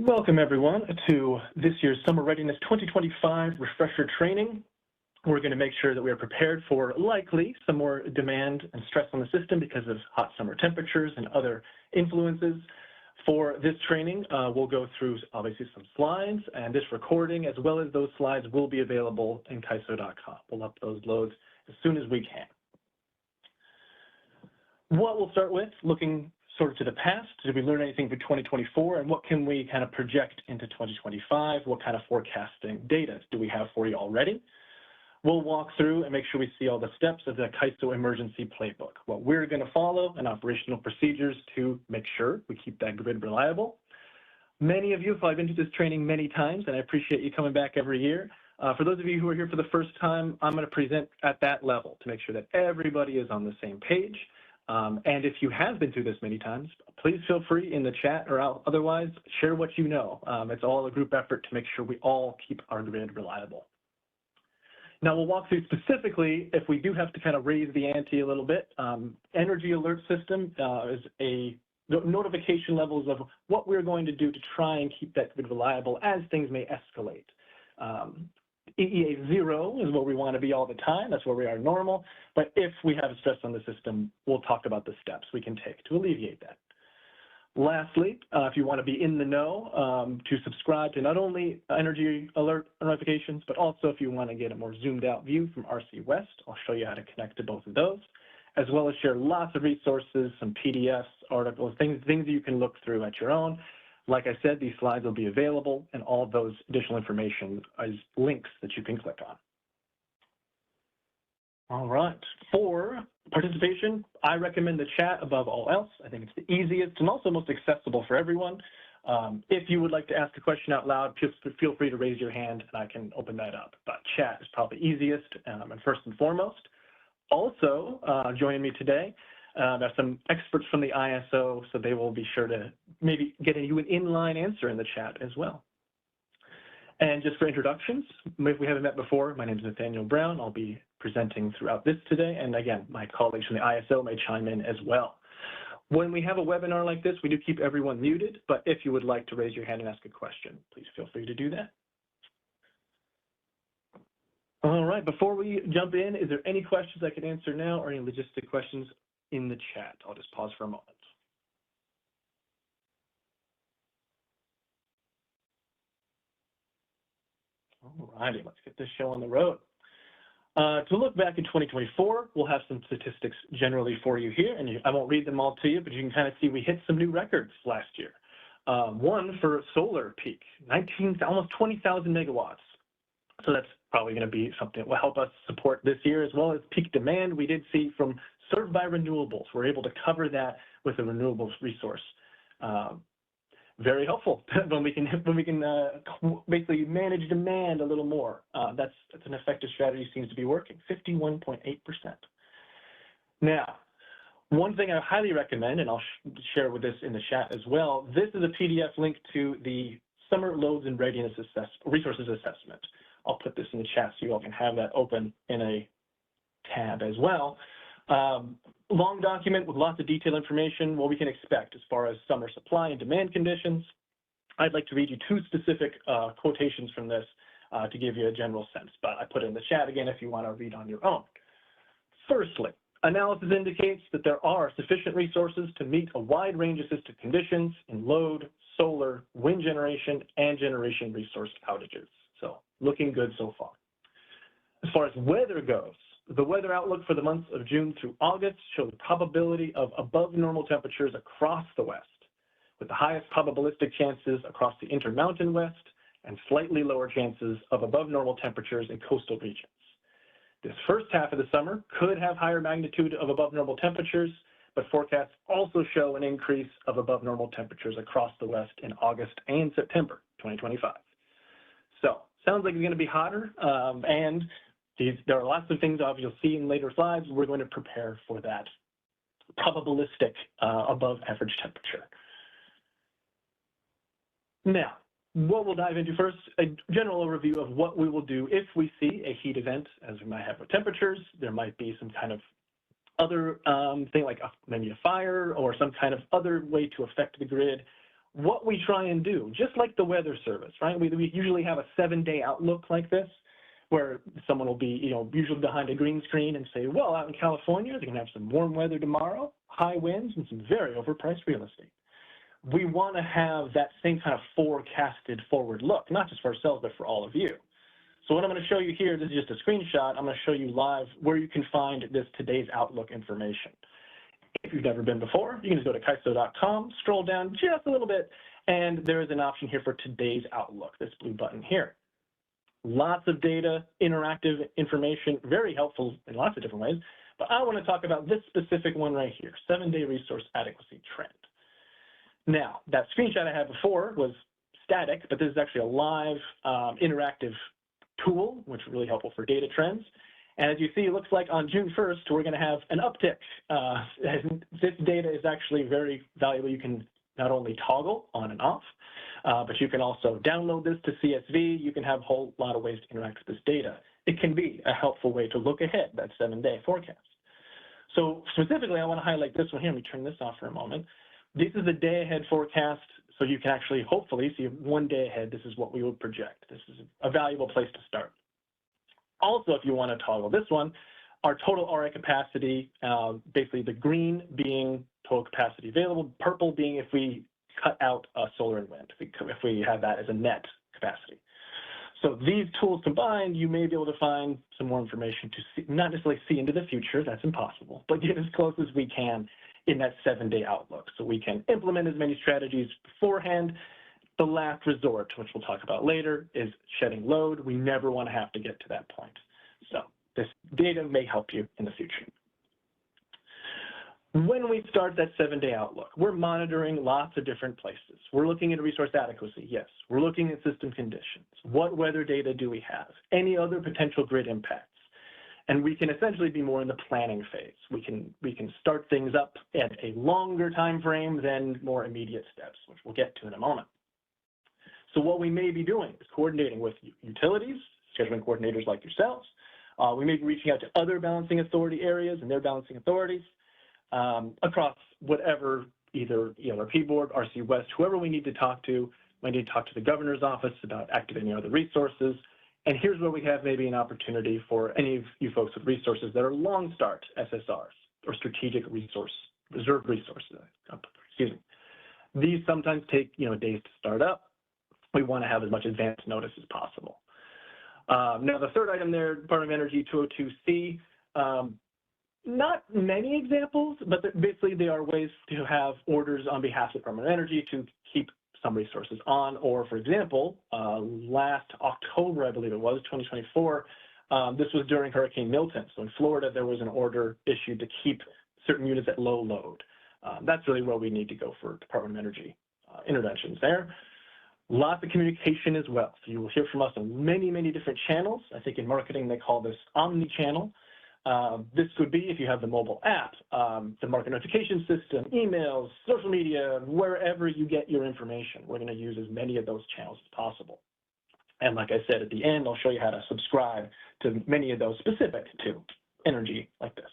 Welcome everyone to this year's Summer Readiness 2025 refresher training. We're going to make sure that we are prepared for likely some more demand and stress on the system because of hot summer temperatures and other influences. For this training, we'll go through obviously some slides, and this recording as well as those slides will be available in kaiso.com. We'll upload those as soon as we can. What we'll start with, looking sort of to the past, did we learn anything for 2024, and what can we kind of project into 2025? What kind of forecasting data do we have for you already? We'll walk through and make sure we see all the steps of the KAISO emergency playbook, what we're going to follow and operational procedures to make sure we keep that grid reliable. Many of you have probably been to this training many times, and I appreciate you coming back every year. For those of you who are here for the first time, I'm going to present at that level to make sure that everybody is on the same page. And if you have been through this many times, please feel free in the chat or otherwise share what you know. It's all a group effort to make sure we all keep our grid reliable. Now we'll walk through specifically if we do have to kind of raise the ante a little bit. Energy alert system is a notification levels of what we're going to do to try and keep that grid reliable as things may escalate. EEA 0 is where we want to be all the time. That's where we are normal. But if we have stress on the system, we'll talk about the steps we can take to alleviate that. Lastly, if you want to be in the know, to subscribe to not only energy alert notifications, but also if you want to get a more zoomed out view from RC West, I'll show you how to connect to both of those, as well as share lots of resources, some PDFs, articles, things you can look through at your own. Like I said, these slides will be available, and all of those additional information is links that you can click on. All right, for participation, I recommend the chat above all else. I think it's the easiest and also most accessible for everyone. If you would like to ask a question out loud, feel free to raise your hand and I can open that up. But chat is probably easiest and first and foremost. Also, joining me today, there's some experts from the ISO, so they will be sure to maybe get you an inline answer in the chat as well. And just for introductions, if we haven't met before, my name is Nathaniel Brown. I'll be presenting throughout this today. And again, my colleagues from the ISO may chime in as well. When we have a webinar like this, we do keep everyone muted, but if you would like to raise your hand and ask a question, please feel free to do that. All right, before we jump in, is there any questions I can answer now or any logistic questions in the chat? I'll just pause for a moment. All righty, let's get this show on the road. To look back in 2024, we'll have some statistics generally for you here, and I won't read them all to you, but you can kind of see we hit some new records last year. One for solar peak, almost 20,000 megawatts. So that's probably going to be something that will help us support this year, as well as peak demand we did see from served by renewables. We're able to cover that with a renewables resource. Very helpful when we can basically manage demand a little more. That's an effective strategy, seems to be working. 51.8%. Now, one thing I highly recommend, and I'll share with this in the chat as well. This is a PDF link to the Summer Loads and Readiness Resources Assessment. I'll put this in the chat so you all can have that open in a tab as well. Long document with lots of detailed information, what we can expect as far as summer supply and demand conditions. I'd like to read you two specific quotations from this to give you a general sense, but I put it in the chat again if you want to read on your own. Firstly, analysis indicates that there are sufficient resources to meet a wide range of system conditions in load, solar, wind generation, and generation resource outages. So looking good so far. As far as weather goes, the weather outlook for the months of June through August show the probability of above normal temperatures across the West, with the highest probabilistic chances across the Intermountain West and slightly lower chances of above normal temperatures in coastal regions. This first half of the summer could have higher magnitude of above normal temperatures, but forecasts also show an increase of above normal temperatures across the West in August and September 2025. So, sounds like it's going to be hotter, and there are lots of things you'll see in later slides. We're going to prepare for that probabilistic above average temperature. Now, what we'll dive into first, a general overview of what we will do if we see a heat event, as we might have with temperatures. There might be some kind of other thing like maybe a fire or some kind of other way to affect the grid. what we try and do, just like the Weather Service, right? We usually have a 7-day outlook like this, where someone will be, usually behind a green screen and say, well, out in California, they're going to have some warm weather tomorrow, high winds, and some very overpriced real estate. We want to have that same kind of forecasted forward look, not just for ourselves, but for all of you. So what I'm going to show you here, this is just a screenshot. I'm going to show you live where you can find this today's outlook information. If you've never been before, you can just go to kaiso.com, scroll down just a little bit, and there is an option here for today's outlook, this blue button here. Lots of data, interactive information, very helpful in lots of different ways, but I want to talk about this specific one right here, 7-day resource adequacy trend. Now, that screenshot I had before was static, but this is actually a live interactive tool, which is really helpful for data trends. And as you see, it looks like on June 1st, we're going to have an uptick. This data is actually very valuable. You can not only toggle on and off, but you can also download this to CSV. You can have a whole lot of ways to interact with this data. It can be a helpful way to look ahead, that 7-day forecast. So specifically, I want to highlight this one here. Let me turn this off for a moment. This is the day ahead forecast, so you can actually hopefully see 1 day ahead. This is what we would project. This is a valuable place to start. Also, if you want to toggle this one, our total RA capacity, basically the green being total capacity available, purple being if we cut out solar and wind, if we have that as a net capacity. So these tools combined, you may be able to find some more information to see, not necessarily see into the future, that's impossible, but get as close as we can in that 7-day outlook. So we can implement as many strategies beforehand. The last resort, which we'll talk about later, is shedding load. We never want to have to get to that point. So this data may help you in the future. When we start that 7-day outlook, we're monitoring lots of different places. We're looking at resource adequacy, yes. We're looking at system conditions. What weather data do we have? Any other potential grid impacts? And we can essentially be more in the planning phase. We can start things up at a longer time frame than more immediate steps, which we'll get to in a moment. So what we may be doing is coordinating with utilities, scheduling coordinators like yourselves. We may be reaching out to other balancing authority areas and their balancing authorities across whatever, either ELRP board, RC West, whoever we need to talk to. We need to talk to the governor's office about activating other resources. And here's where we have maybe an opportunity for any of you folks with resources that are long start SSRs or strategic resource, reserve resources, excuse me. These sometimes take days to start up. We want to have as much advance notice as possible. Now, the third item there, Department of Energy 202C, not many examples, but basically they are ways to have orders on behalf of the Department of Energy to keep some resources on, or for example, last October, I believe it was, 2024, this was during Hurricane Milton. So in Florida, there was an order issued to keep certain units at low load. That's really where we need to go for Department of Energy interventions there. Lots of communication as well. So you will hear from us on many, many different channels. I think in marketing, they call this omni-channel. This could be if you have the mobile app, the market notification system, emails, social media, wherever you get your information. We're going to use as many of those channels as possible. And like I said, at the end, I'll show you how to subscribe to many of those specific to energy like this.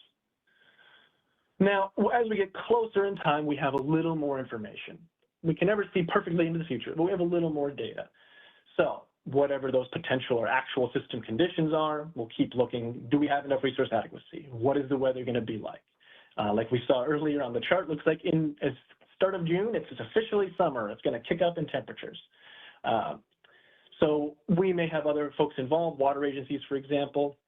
Now, as we get closer in time, we have a little more information. We can never see perfectly into the future, but we have a little more data. So whatever those potential or actual system conditions are, we'll keep looking. Do we have enough resource adequacy? What is the weather going to be like? Like we saw earlier on the chart, looks like in start of June, it's officially summer. It's going to kick up in temperatures. So we may have other folks involved, water agencies, for example.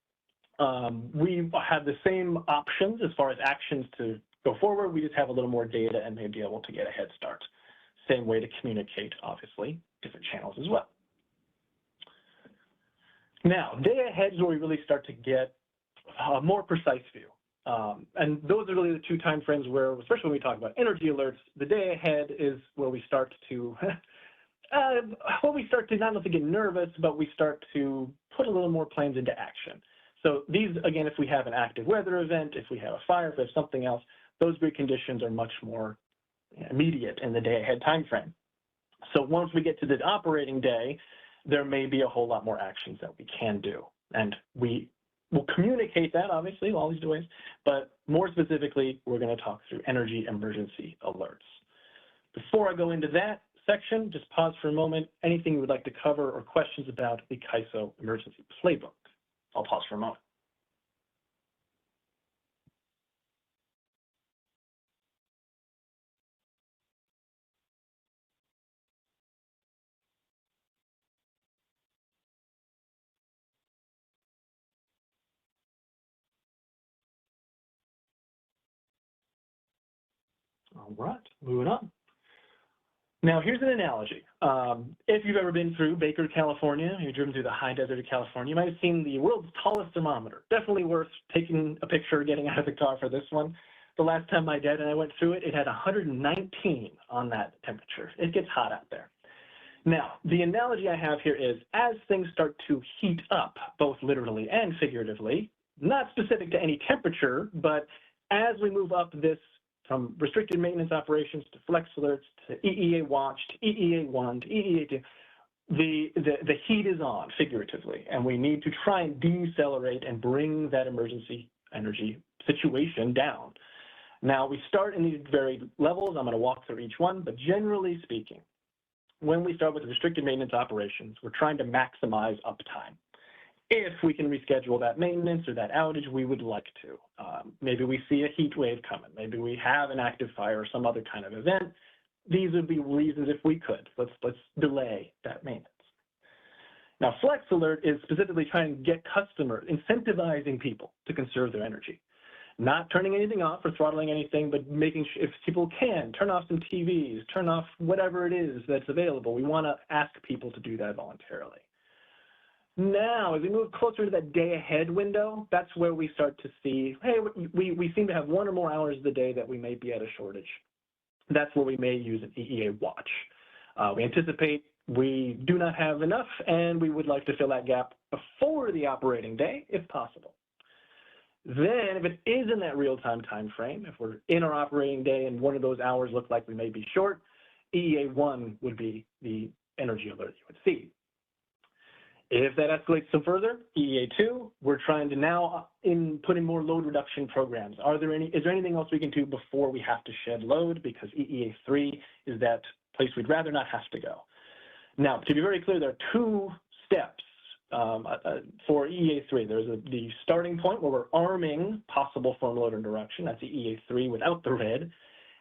We have the same options as far as actions to go forward. We just have a little more data and may be able to get a head start. Same way to communicate, obviously, different channels as well. Now, day ahead is where we really start to get a more precise view. And those are really the two time frames where, especially when we talk about energy alerts, the day ahead is where we start to, we start to not only get nervous, but we start to put a little more plans into action. So these, again, if we have an active weather event, if we have a fire, if we have something else, those grid conditions are much more immediate in the day ahead time frame. So once we get to the operating day, there may be a whole lot more actions that we can do. And we will communicate that, obviously, all these ways, but more specifically, we're going to talk through energy emergency alerts. Before I go into that, section. Just pause for a moment. Anything you would like to cover or questions about the CAISO emergency playbook? I'll pause for a moment. All right, moving on. Now, here's an analogy. If you've ever been through Baker, California, you've driven through the high desert of California, you might have seen the world's tallest thermometer. Definitely worth taking a picture, getting out of the car for this one. The last time my dad and I went through it, it had 119 on that temperature. It gets hot out there. Now, the analogy I have here is as things start to heat up, both literally and figuratively, not specific to any temperature, but as we move up this from restricted maintenance operations to flex alerts to EEA watch to EEA1 to EEA2, the heat is on figuratively, and we need to try and decelerate and bring that emergency energy situation down. Now, we start in these varied levels. I'm going to walk through each one, but generally speaking, when we start with restricted maintenance operations, we're trying to maximize uptime. If we can reschedule that maintenance or that outage, we would like to. Maybe we see a heat wave coming. Maybe we have an active fire or some other kind of event. These would be reasons if we could. Let's delay that maintenance. Now, Flex Alert is specifically trying to get customers, incentivizing people to conserve their energy. Not turning anything off or throttling anything, but making sure if people can, turn off some TVs, turn off whatever it is that's available. We want to ask people to do that voluntarily. Now, as we move closer to that day ahead window, that's where we start to see, hey, we seem to have one or more hours of the day that we may be at a shortage. That's where we may use an EEA watch. We anticipate we do not have enough, and we would like to fill that gap before the operating day, if possible. Then, if it is in that real-time time frame, if we're in our operating day and one of those hours look like we may be short, EEA1 would be the energy alert you would see. If that escalates some further, EEA2, we're trying to now put in more load reduction programs. Is there anything else we can do before we have to shed load? Because EEA3 is that place we'd rather not have to go. Now, to be very clear, there are two steps for EEA3. There's the starting point where we're arming possible firm load interruption. That's EEA3 without the red.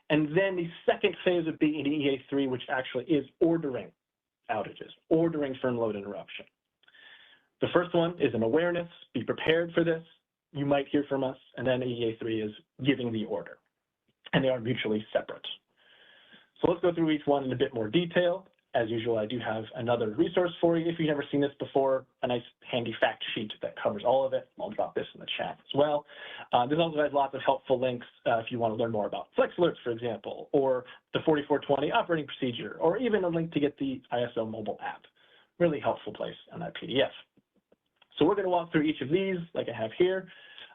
And then the second phase would be in EEA3, which actually is ordering outages, ordering firm load interruption. The first one is an awareness, be prepared for this, you might hear from us, and then EEA3 is giving the order, and they are mutually separate. So let's go through each one in a bit more detail. As usual, I do have another resource for you if you've never seen this before, a nice handy fact sheet that covers all of it. I'll drop this in the chat as well. This also has lots of helpful links if you want to learn more about Flex Alerts, for example, or the 4420 operating procedure, or even a link to get the ISO mobile app. Really helpful place on that PDF. So we're going to walk through each of these like I have here.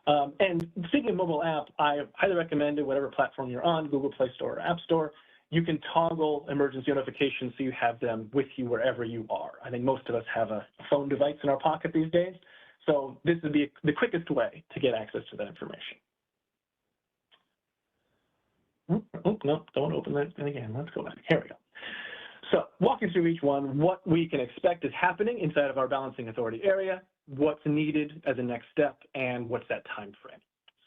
And speaking of mobile app, I highly recommend it, whatever platform you're on, Google Play Store or App Store, you can toggle emergency notifications so you have them with you wherever you are. I think most of us have a phone device in our pocket these days. So this would be the quickest way to get access to that information. Oh, no, don't open that again. Let's go back. Here we go. So walking through each one, what we can expect is happening inside of our balancing authority area, what's needed as a next step, and what's that time frame.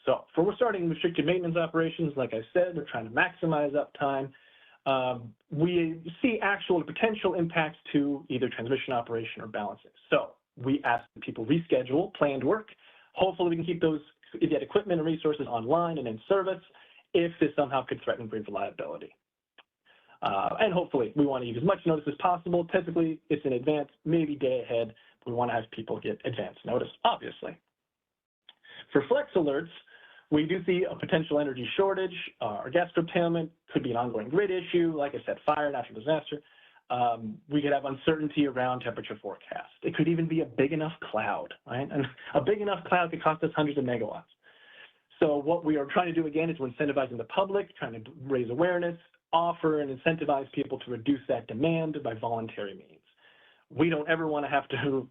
So we're starting restricted maintenance operations. Like I said, we're trying to maximize uptime. We see actual potential impacts to either transmission operation or balancing. So we ask that people reschedule planned work. Hopefully we can keep that equipment and resources online and in service if this somehow could threaten grid reliability. And hopefully we want to use as much notice as possible. Typically it's in advance, maybe day ahead. We want to have people get advance notice, obviously. For flex alerts, we do see a potential energy shortage or gas curtailment, could be an ongoing grid issue, like I said, fire, natural disaster. We could have uncertainty around temperature forecast. It could even be a big enough cloud, right? And a big enough cloud could cost us hundreds of megawatts. So what we are trying to do, again, is we're incentivizing the public, trying to raise awareness, offer and incentivize people to reduce that demand by voluntary means. We don't ever want to have to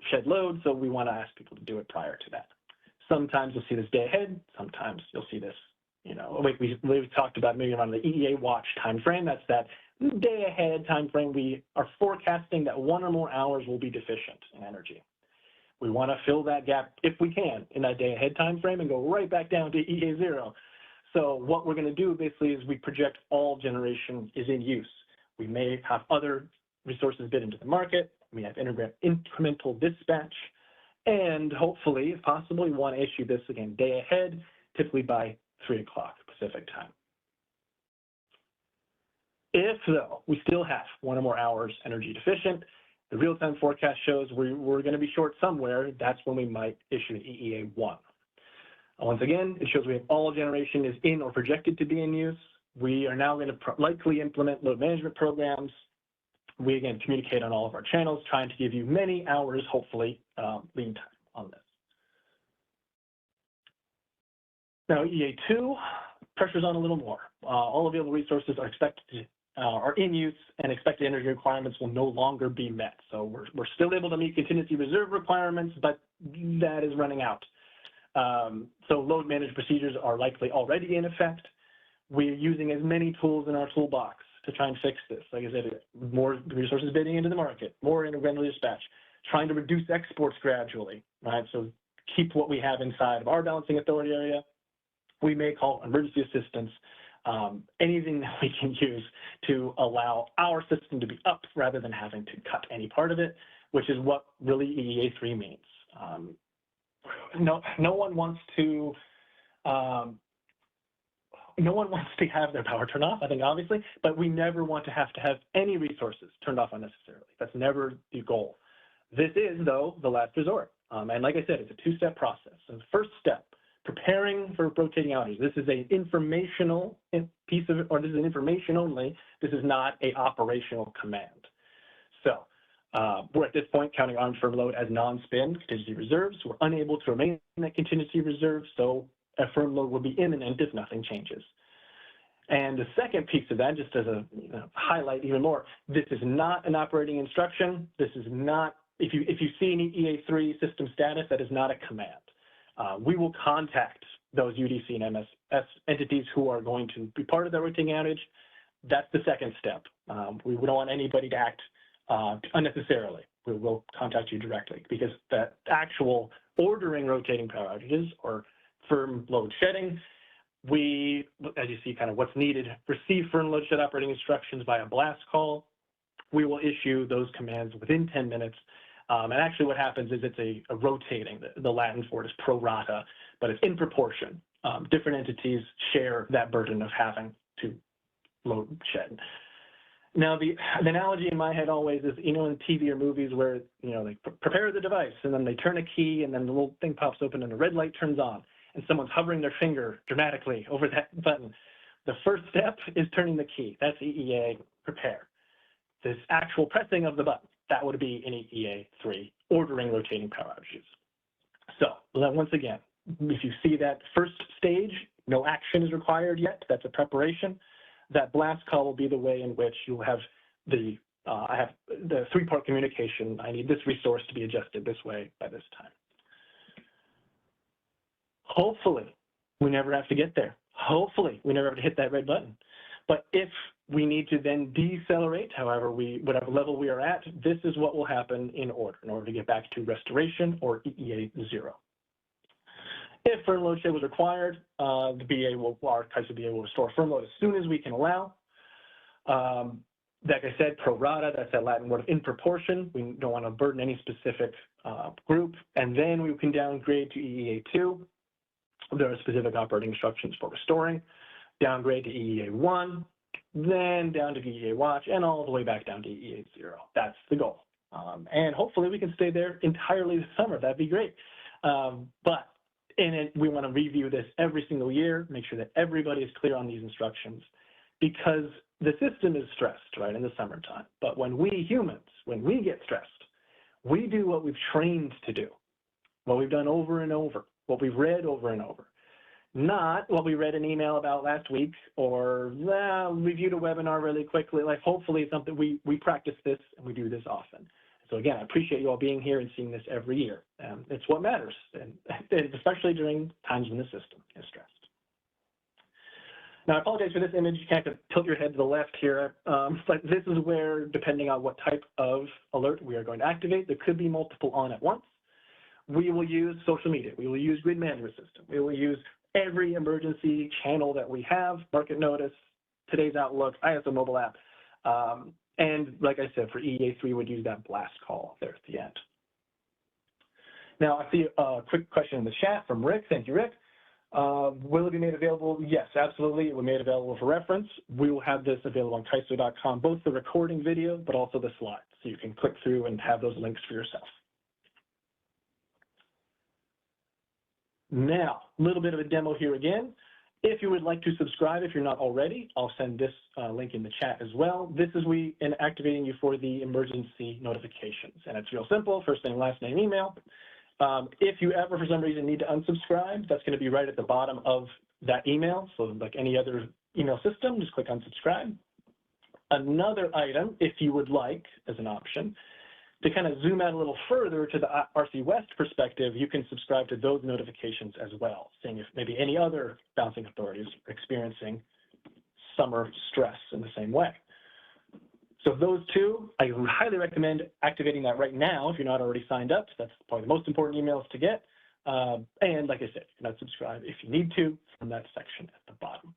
shed load, so we want to ask people to do it prior to that. Sometimes you'll see this day ahead. Sometimes you'll see this, like we talked about maybe around the EEA watch time frame. That's that day ahead time frame, we are forecasting that 1 or more hours will be deficient in energy. We want to fill that gap, if we can, in that day ahead time frame and go right back down to EA0. So what we're going to do basically is we project all generation is in use. We may have other resources bid into the market. We have incremental dispatch. And hopefully, if possible, we want to issue this again day ahead, typically by 3 o'clock Pacific time. If, though, we still have 1 or more hours energy deficient, the real-time forecast shows we're going to be short somewhere. That's when we might issue an EEA1. Once again, it shows we have all generation is in or projected to be in use. We are now going to likely implement load management programs. We, again, communicate on all of our channels, trying to give you many hours, hopefully, lead time on this. Now, EA2, pressure's on a little more. All available resources are are in use, and expected energy requirements will no longer be met. So we're still able to meet contingency reserve requirements, but that is running out. So load management procedures are likely already in effect. We're using as many tools in our toolbox to try and fix this. Like I said, more resources bidding into the market, more incremental dispatch, trying to reduce exports gradually, right? So keep what we have inside of our balancing authority area. We may call emergency assistance, anything that we can use to allow our system to be up rather than having to cut any part of it, which is what really EEA3 means. No one wants to have their power turned off, I think, obviously, but we never want to have any resources turned off unnecessarily. That's never the goal. This is, though, the last resort. And like I said, it's a two-step process. So the first step, preparing for rotating outages. This is an informational piece of it, or this is an information only. This is not an operational command. So we're at this point counting armed firm load as non-spin contingency reserves. We're unable to remain in that contingency reserve, so a firm load will be imminent if nothing changes. And the second piece of that, just as a highlight even more, this is not an operating instruction. This is not, if you see any EA3 system status, that is not a command. We will contact those UDC and MSS entities who are going to be part of the rotating outage. That's the second step. We don't want anybody to act unnecessarily. We will contact you directly because the actual ordering rotating power outages or firm load shedding, we, as you see kind of what's needed, receive firm load shed operating instructions via blast call. We will issue those commands within 10 minutes. And actually what happens is it's a rotating, the Latin for it is pro rata, but it's in proportion. Different entities share that burden of having to load shed. Now, the analogy in my head always is, in TV or movies where, they prepare the device and then they turn a key and then the little thing pops open and the red light turns on and someone's hovering their finger dramatically over that button. The first step is turning the key. That's EEA prepare. This actual pressing of the button, that would be an EEA3, ordering rotating power outages. So once again, if you see that first stage, no action is required yet. That's a preparation. That blast call will be the way in which you'll have I have the three-part communication. I need this resource to be adjusted this way by this time. Hopefully, we never have to get there. Hopefully, we never have to hit that red button. But if we need to then decelerate, however, whatever level we are at, this is what will happen in order to get back to restoration or EEA0. If firm load shed was required, our KISO BA will restore firm load as soon as we can allow. Like I said, pro rata, that's that Latin word of in proportion. We don't want to burden any specific group. And then we can downgrade to EEA2. There are specific operating instructions for restoring. Downgrade to EEA1, then down to EEA watch, and all the way back down to EEA0. That's the goal. And hopefully we can stay there entirely this summer. That'd be great. But in it, we want to review this every single year, make sure that everybody is clear on these instructions, because the system is stressed, right, in the summertime. But when we humans, when we get stressed, we do what we've trained to do, what we've done over and over, what we've read over and over. Not what we read an email about last week or reviewed a webinar really quickly. Like, hopefully it's something we practice this and we do this often. So again, I appreciate you all being here and seeing this every year. It's what matters, and especially during times when the system is stressed. Now, I apologize for this image. You can't tilt your head to the left here, but this is where, depending on what type of alert we are going to activate, there could be multiple on at once. We will use social media. We will use grid management system. We will use every emergency channel that we have, market notice, today's Outlook, ISO mobile app. And like I said, for EEA3, would use that blast call there at the end. Now, I see a quick question in the chat from Rick. Thank you, Rick. Will it be made available? Yes, absolutely. It will be made available for reference. We will have this available on kaiso.com, both the recording video, but also the slides. So you can click through and have those links for yourself. Now, a little bit of a demo here again. If you would like to subscribe, if you're not already, I'll send this link in the chat as well. This is in activating you for the emergency notifications. And it's real simple, first name, last name, email. If you ever, for some reason, need to unsubscribe, that's going to be right at the bottom of that email. So like any other email system, just click unsubscribe. Another item, if you would like, as an option, to kind of zoom out a little further to the RC West perspective, you can subscribe to those notifications as well, seeing if maybe any other bouncing authorities are experiencing summer stress in the same way. So those two, I highly recommend activating that right now if you're not already signed up. That's probably the most important emails to get. And like I said, you can unsubscribe if you need to from that section at the bottom.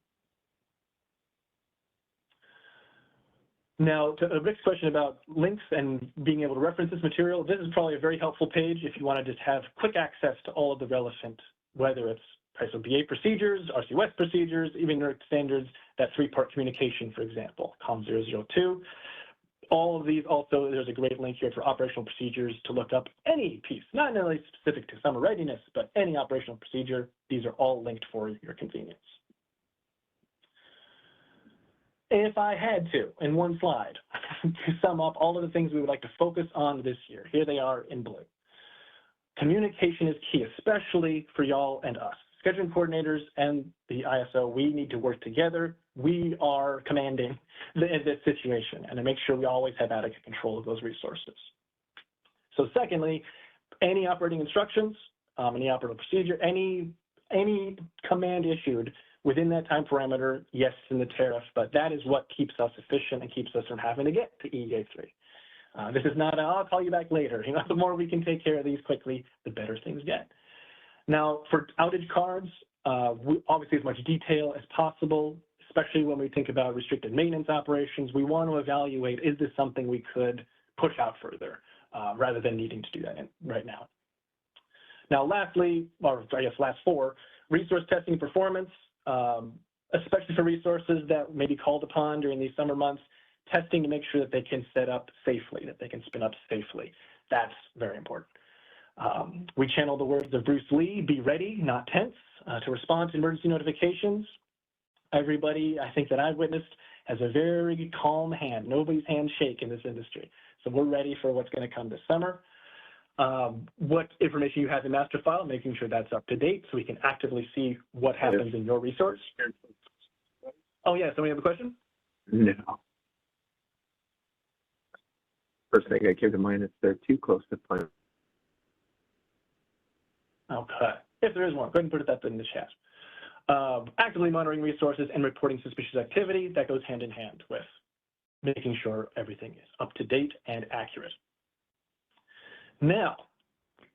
Now, to Rick's question about links and being able to reference this material, this is probably a very helpful page if you want to just have quick access to all of the relevant, whether it's ISO BA procedures, RC West procedures, even NERC standards, that three-part communication, for example, COM 002. All of these also, there's a great link here for operational procedures to look up any piece, not necessarily specific to summer readiness, but any operational procedure. These are all linked for your convenience. If I had to, in one slide, to sum up all of the things we would like to focus on this year, here they are in blue. Communication is key, especially for y'all and us. Scheduling coordinators and the ISO, we need to work together. We are commanding this situation and to make sure we always have adequate control of those resources. So secondly, any operating instructions, any operating procedure, any command issued within that time parameter, yes, in the tariff, but that is what keeps us efficient and keeps us from having to get to EEA3. This is not, I'll call you back later. You know, the more we can take care of these quickly, the better things get. Now, for outage cards, obviously as much detail as possible, especially when we think about restricted maintenance operations, we want to evaluate, is this something we could push out further rather than needing to do that right now. Now, lastly, or I guess last four, resource testing performance, especially for resources that may be called upon during these summer months, testing to make sure that they can set up safely, that they can spin up safely. That's very important. We channel the words of Bruce Lee, be ready, not tense, to respond to emergency notifications. Everybody, I think that I've witnessed, has a very calm hand. Nobody's hands shake in this industry. So we're ready for what's going to come this summer. What information you have in master file, making sure that's up to date so we can actively see what happens in your resource. Oh, yeah, somebody have a question? No. First thing that came to mind is they're too close to plan. Okay. If there is one, go ahead and put that in the chat. Actively monitoring resources and reporting suspicious activity, that goes hand in hand with making sure everything is up to date and accurate. Now,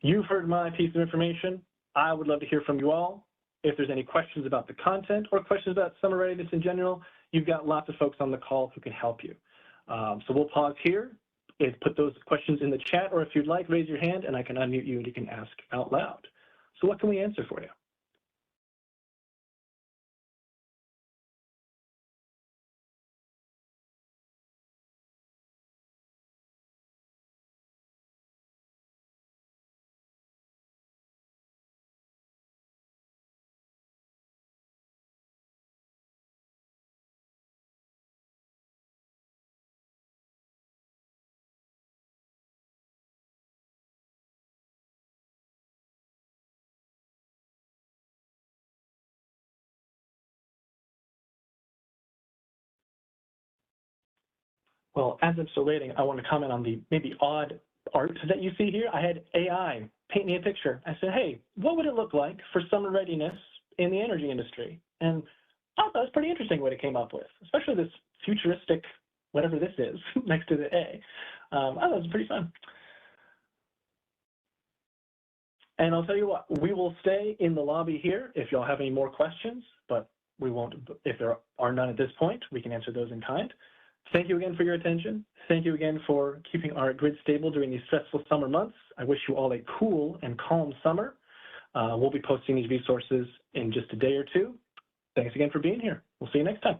you've heard my piece of information. I would love to hear from you all. If there's any questions about the content or questions about summer readiness in general, you've got lots of folks on the call who can help you. So we'll pause here and put those questions in the chat, or if you'd like, raise your hand and I can unmute you and you can ask out loud. So what can we answer for you? Well, as I'm still waiting, I want to comment on the maybe odd art that you see here. I had AI paint me a picture. I said, hey, what would it look like for summer readiness in the energy industry? And Oh, that was pretty interesting what it came up with, especially this futuristic, whatever this is, next to the A. Oh, that was pretty fun. And I'll tell you what, we will stay in the lobby here if y'all have any more questions, but we won't, if there are none at this point, we can answer those in kind. Thank you again for your attention. Thank you again for keeping our grid stable during these stressful summer months. I wish you all a cool and calm summer. We'll be posting these resources in just a day or two. Thanks again for being here. We'll see you next time.